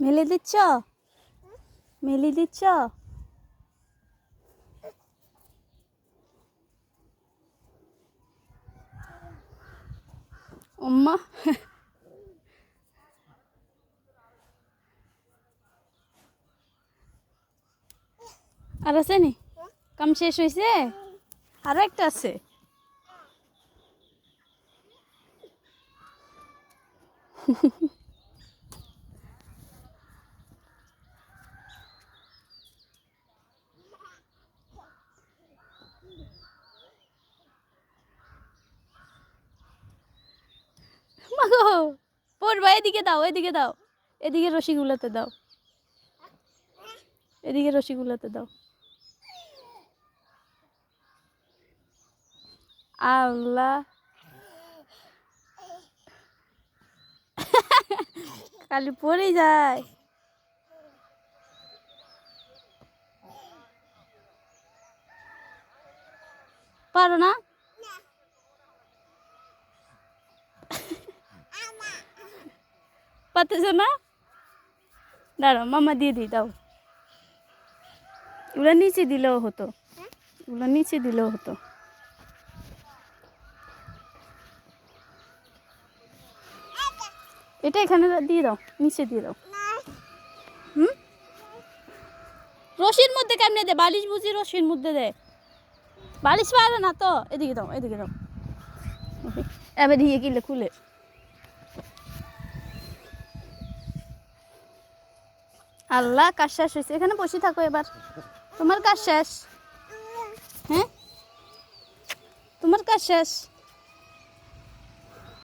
মেলে দিচ্ছ, মেলি দিচ্ছ। উম্মা আর আছে নি? কাম শেষ হয়েছে? আরো একটা আছে। মাগো পড়বা, এদিকে দাও, এদিকে দাও, এদিকে রসিগুলোতে দাও, এদিকে রসিগুলোতে দাও। আল্লাহ খালি পড়ে যায়। পারো না? পারতেছো না? দাঁড়াও, মামা দিয়ে দিই, দাও। এগুলো নিচে দিলেও হতো, এগুলো নিচে দিলেও হতো। এটা এখানে দিয়ে দাও, নিচে দিয়ে দাও। হুম, রশির মধ্যে কেমনে দে? বালিশ বুঝি রশির মধ্যে দে? বালিশ পারে না তো। এদিকে দাও, এদিকে দাও। এবার দিয়ে কিলে খুলে। আল্লাহ, কাজ শেষ হয়েছে। এখানে বসে থাকো এবার, তোমার কাজ শেষ। হ্যাঁ, তোমার কাজ শেষ।